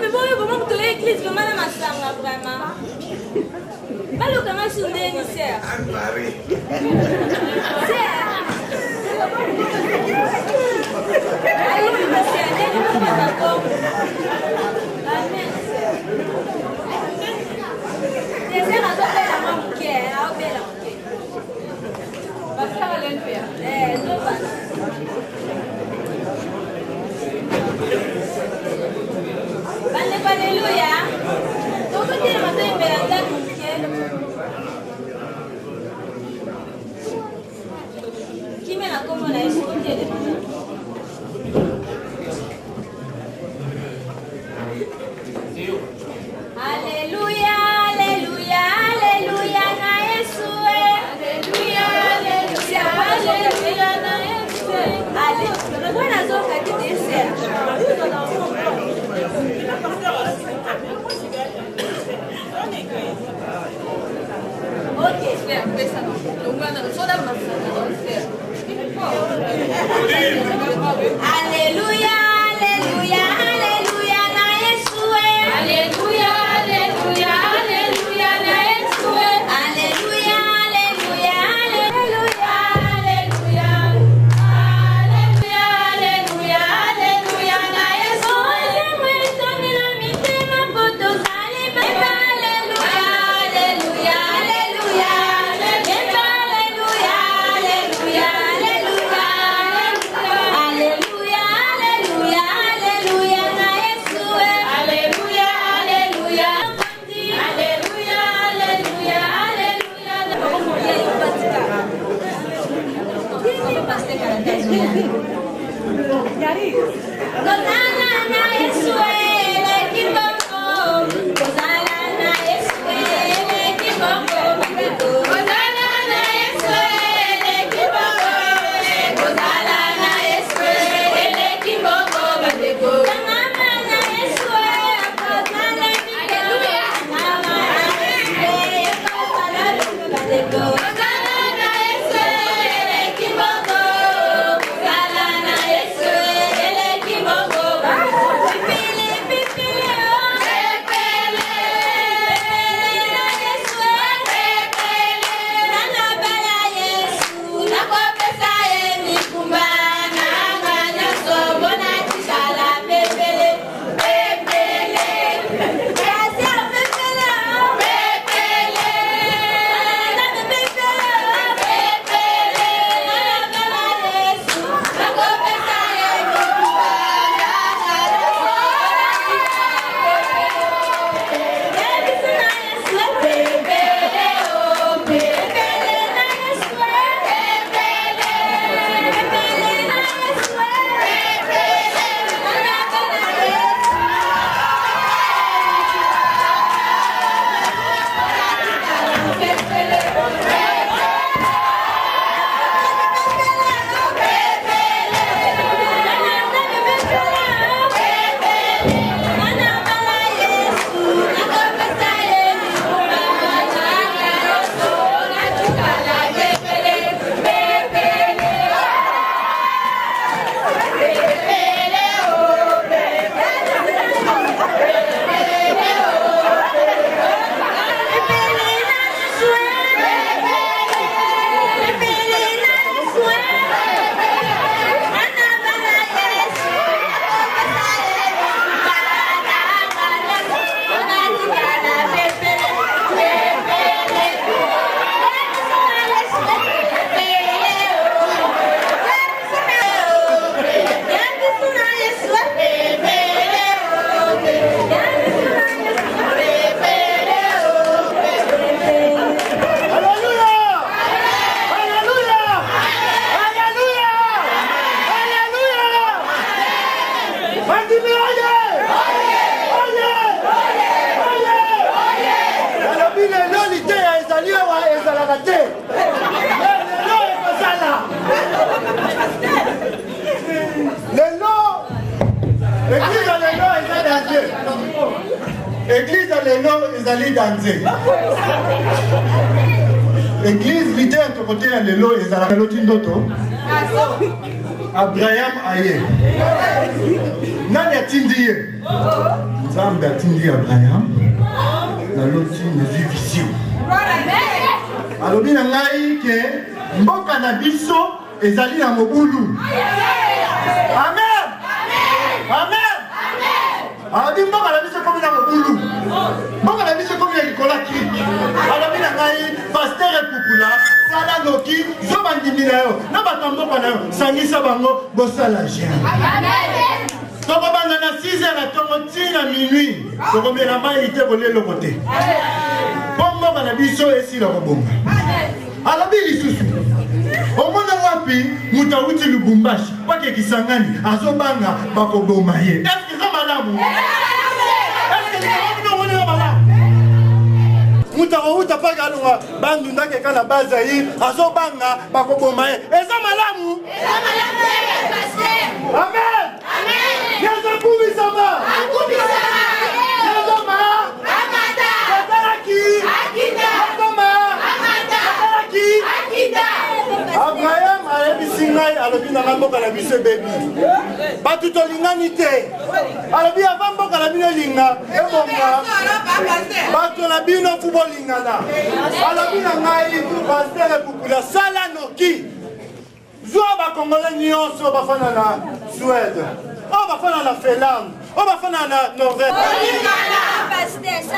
Mais bon, comment vous avez l'église vraiment dans ma chambre, vraiment? Pas le comment je suis né, sœur. Allez, ma sœur, allez, ma sœur. Amen, sœur. Les sœurs, elles ont fait la main bouquet, elles ont fait la bouquet. Ma sœur, elle aime faire. Non, pas. Alléluia. Donc, tu es matin, mais elle a qui met la commande à écouter. Alléluia, alléluia, alléluia, na Yeshua. Alléluia, alléluia, alléluia, na Yeshua. Alléluia. Buona zona che ti serve. Ok, espera, questa no. Non guardano solo al massacro, espera. Alleluia, alleluia, alleluia, na Yeshua. Alleluia, alleluia, alleluia, na Yeshua. Alleluia, alleluia, alleluia, alleluia. Alleluia, alleluia, alleluia, na Yeshua. Église à l'église, ils allaient danser. Église, l'idée de côté à l'élo, ils allaient faire l'autre d'autre. Abraham aye. Nani atindi ye? Nzambe atindi Abraham. Naloti mesure vision. Alobi na ngai ke mboka na biso ezali na mobulu. Amen. Amen. Alobi mboka na biso komi na mobulu. Mboka na biso komi na likola kiki. Alobi na ngai pasteur Pupula sala noki zo bandimi na yo. Na bato mboka na yo sangisa bango bosala jean. Amen. Toko banda na 6h na tongo tina minuit. Toko mela mai ite bolelo kote. Bomba bana biso esi la kobomba. Alobi lisusu. Omona wapi mutawuti Lubumbashi. Wake Kisangani azobanga bakoboma ye. Est-ce que ça malamu? Est-ce que ça malamu? Mutawuta paka lunga bandu ndake kana baza yi azobanga bakoboma ye. Eza malamu? Eza malamu pasteur. Amen. Amen. Yesu kubisama. Kubisama. Yesu ma. Amata. Kataraki. Akida. Akoma. Amata. Kataraki. Akida. Abraham ayebisingai alobi na mboka na biso bebi. Batu tolingani te. Alobi ava mboka na bino linga ebonga. Batu na bino fubo lingana. Alobi na ngai pasteur Pupula sala noki. Zwa ba Congolais nyonso bafana na Suède. Oh bafana na Finlande. Oh bafana na Norvège.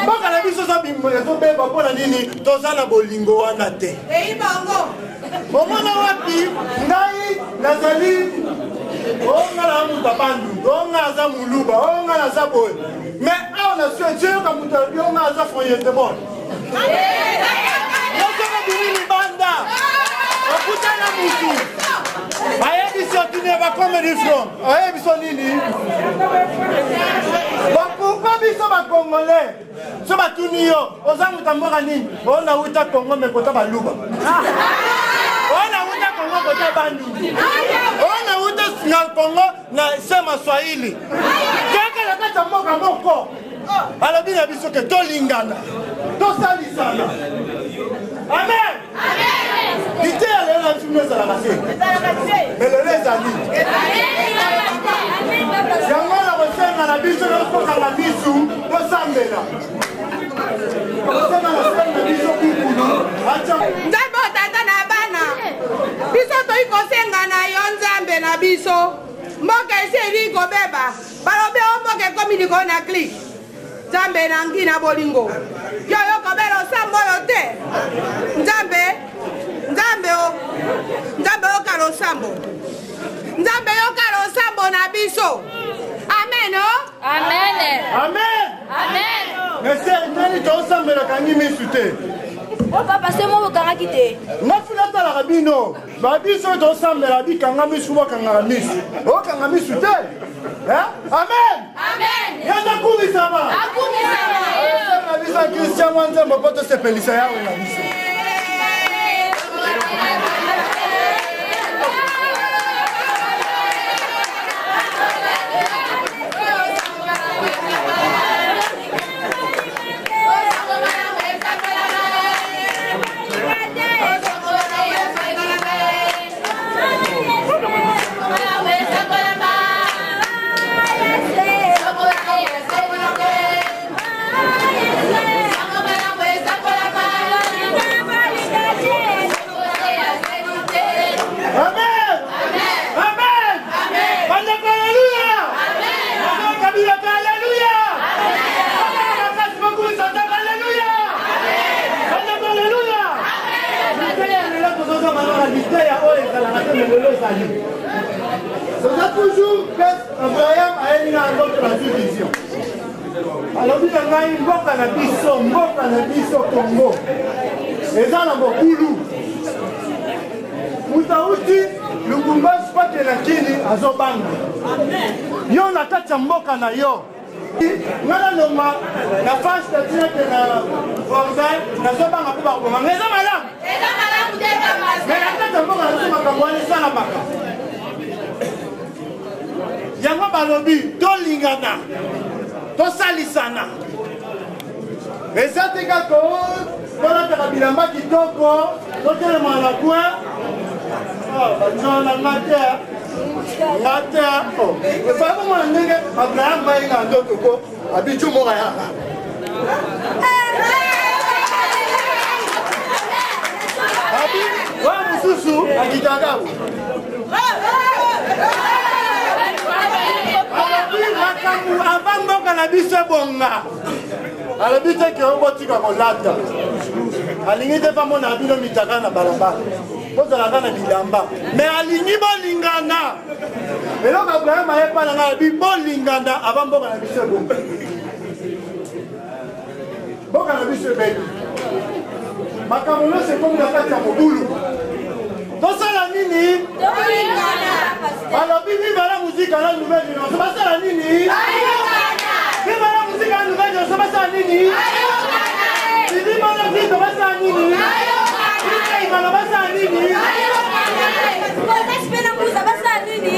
Mboka na biso za bimbo ezo beba pona nini tozana bolingo wana te. Omona wapi ngai nazali onga na muta bandu onga za muluba onga na za boy mais awa na Suède ka muta onga za foyete bon. Yosaka bini banda. Okutana mutu. Ayebi sotine ba comedy from. Ayebi so nini? Pourquoi biso ba Congolais? So ba tuniyo, ozangu tamboka nini? Ona uta Congo mekota ba luba. Ona uta Congo kota bandu. Ona uta na Congo na sema Swahili. Kaka la kata mboka moko. Alobi na biso ke tolingana. Tosalisana. Amen. Amen. Dite ale na tsume za la kase. Melele zali. Yangona kosenga na biso na koka na biso kosambela. Kosenga na senga biso kukulu. Acha. Nzambe tata na bana. Biso toi kosenga na yo nzambe na biso. Mboka eseli kobeba. Balobe omboke komini ko na click. Nzambe na ngina bolingo. Yo kobelo sambo yo te. Nzambe o karo sambo. Nzambe yo karo sambo na biso. Amen o? Amen. Amen. Amen. Merci nani to sambela kangi misute. Oh papa c'est moi bokanga kite. Mafuna tala rabino. Ba biso to sambela bikanga misu bakanga misu. O kanga misu te. Amen. Amen. Yanda kubisama. Akubisama. Na bisa Christian wanza mbopoto sepelisa yawe na biso. C'est toujours que Abraham a eu la division. Alors, il y a une mboka na biso Congo. Et dans la Mokulu. Mutauti, Lubumbashi pate na kini azobanga. Yo na kati ya mboka na yo. Ngala loma na fast tina na Orban na zobanga ko ba ko. Ngeza malamu. Eza malamu te kama. Mais na kati ya mboka na makambo wale sana maka. Yango balobi tolingana. Tosalisana. Eza te kako kona ta bilamba kitoko, totelema na coin. Ah, bana na ngate. Ngata. Oh. Pas comment on est. Abraham va y aller dans d'autres cours. Habitué mon gars. Abi, wa mususu akitaka. Avant mboka na biso bonga. Alobi te ke obotika kolata. Alingi te pa mona bino mitaka na balabala. Kozalaka na bilamba. Mais alingi bolingana. Eloko Abraham ayepa na ngai bi bolingana avant mboka na biso bonga. Mboka na biso bebi. Makambo nyonso ekomi na kati ya mobulu. Tosala nini? Alobi viva la musique à la nouvelle génération. Basala nini? Viva la musique à la nouvelle génération. Basala nini? Viva la musique basala nini? Viva la basala nini? Basala nini?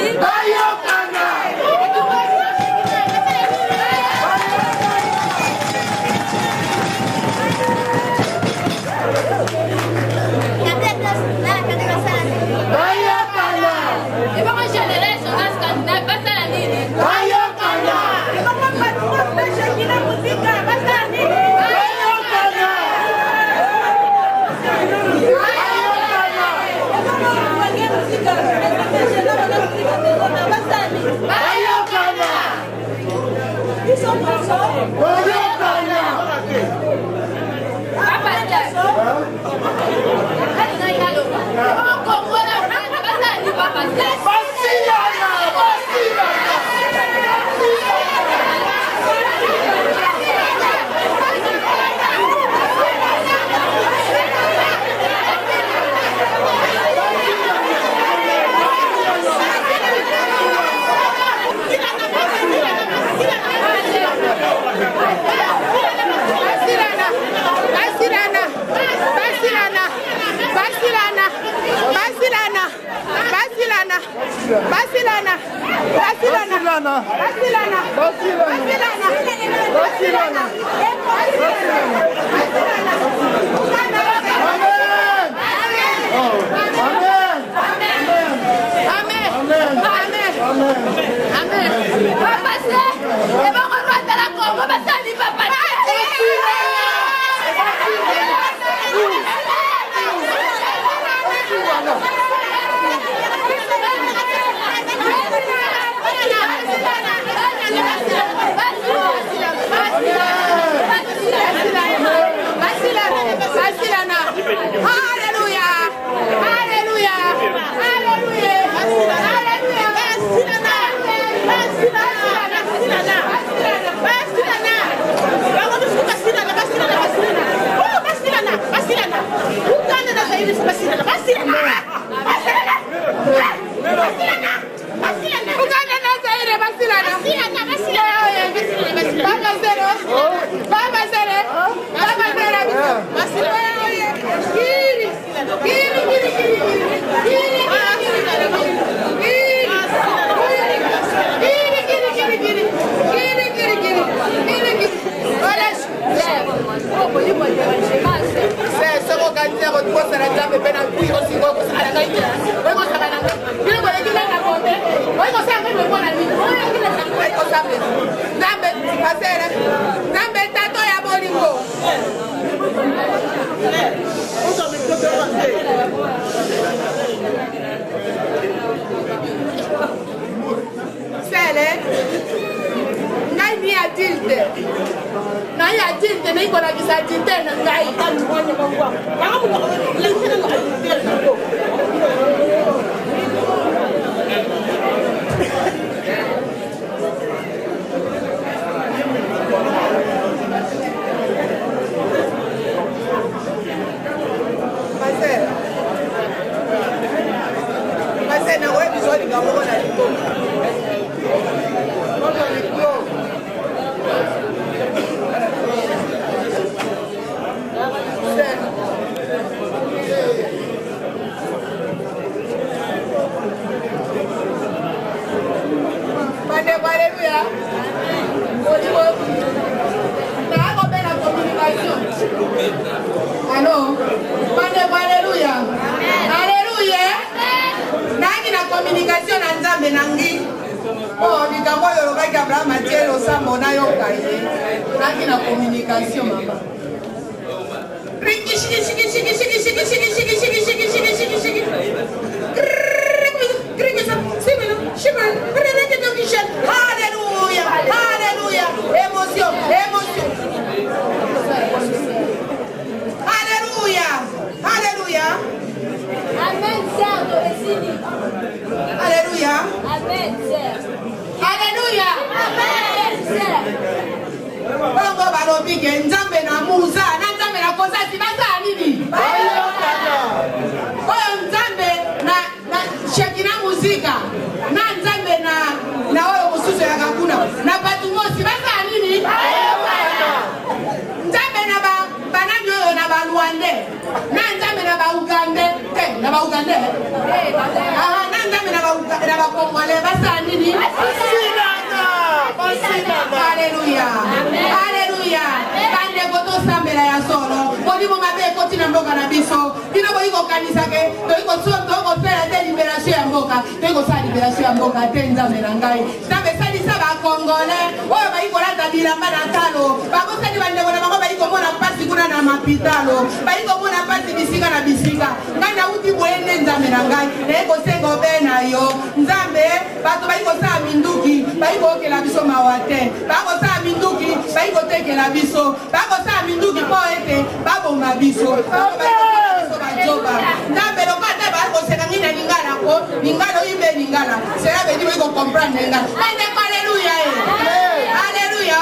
Alléluia. Alléluia. Nani na communication na nzambe nangi oh likambo oyo olobaki Abraham atie losambo nayoka ye naki na communication mama Alléluia, alléluia, émotion, émotion. Alléluia, alléluia. Amen, Alléluia. Amen, Alléluia. Amen, Bongo balobi ke nzambe na musa na nzambe na kozati basa nini? Oyo nzambe na shekina muzika na nzambe na oyo mususu ya kakuna na batu mosi basa nini? Nzambe na banani oyo na baluande na nzambe na baugande na baugande na nzambe na bakongole basa nini? Alléluia. Alléluia. Bande koto sambela ya solo. Kodimo mabe koti na mboka na biso. Bino ko iko kanisa ke to iko sonto ko fera de libération ya mboka. To iko sa libération ya mboka te nzambe na ngai. Nzambe sali sa ba kongole. Oyo ba iko lata bilamba na talo. Ba ko sali bande na bango ba iko mona pasi kuna na mapitalo. Ba iko mona pasi bisika na bisika. Ngai na uti boende nzambe na ngai. Eko sengo be na yo. Nzambe bato ba iko sa minduki. Ba iko ke la biso mawate. Bako sa minduki, baiko teke la biso. Bako sa minduki po ete, babo mabiso. Joba. Nzambe lo kata bako seka ngina lingala ko, lingalo ibe lingala. Sera bedi wiko comprendre lingala. Ande alléluia. Alléluia.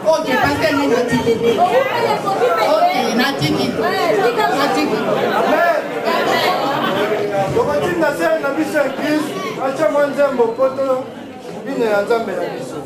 Ok, pasteur ni natiki. Ok, natiki. Natiki. Amen. Na sera na biso ya Kristo, acha mwanzembo poto. Bine ya nzambe na biso.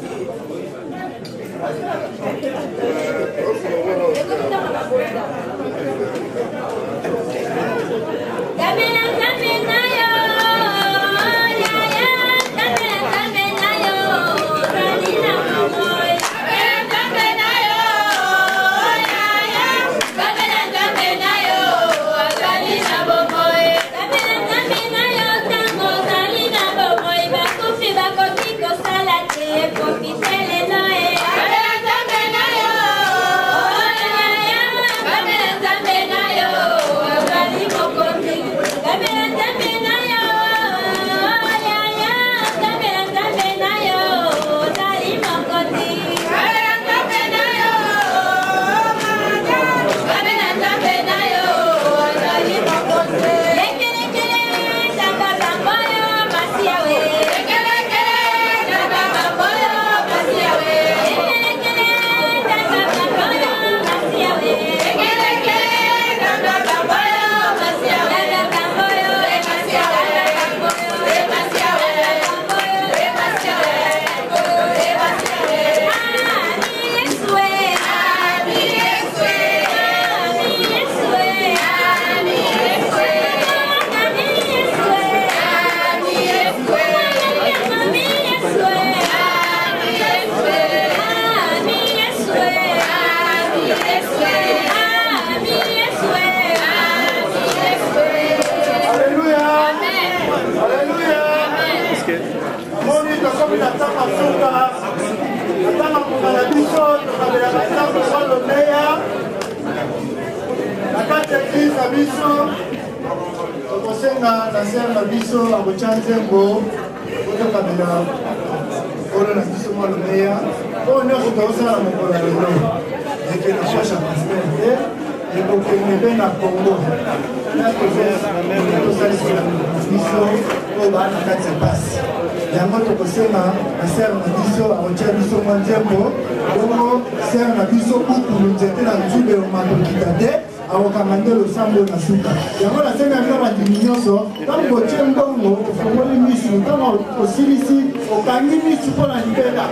Awokangandelo sambo na suka. Yango na sema ya bandiminyonso, tango tie mbongo, ofongoli misu, tango osilisi, okangi misu po na libela.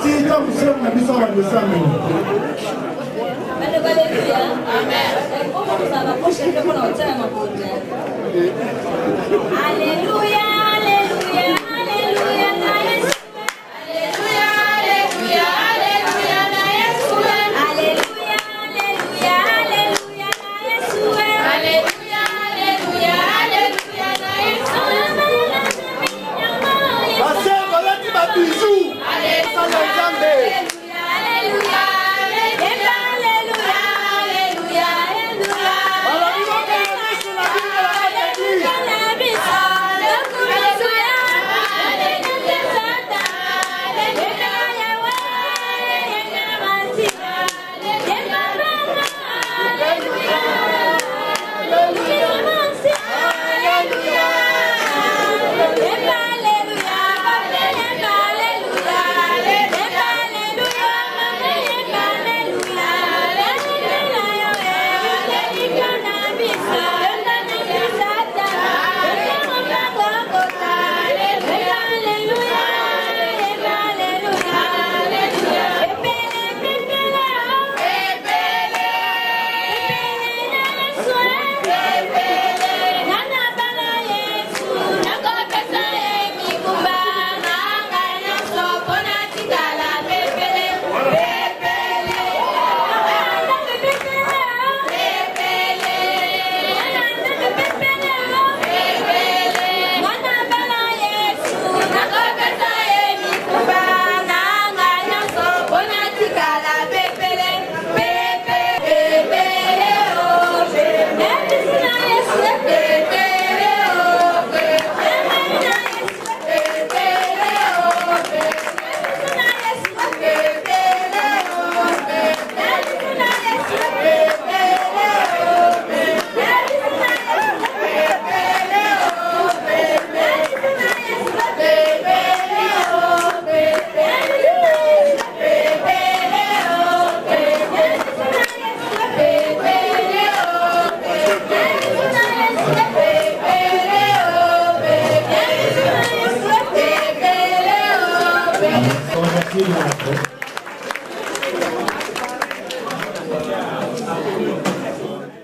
Ti tango sema na biso wa sambo. Alléluia. Amen. Alléluia, alléluia, alléluia, na Yesu. Alléluia, alléluia, alléluia, na Yesu. Alléluia, alléluia, alléluia, na Yesu. Alléluia, alléluia, alléluia, na Yesu. Merci, Maître.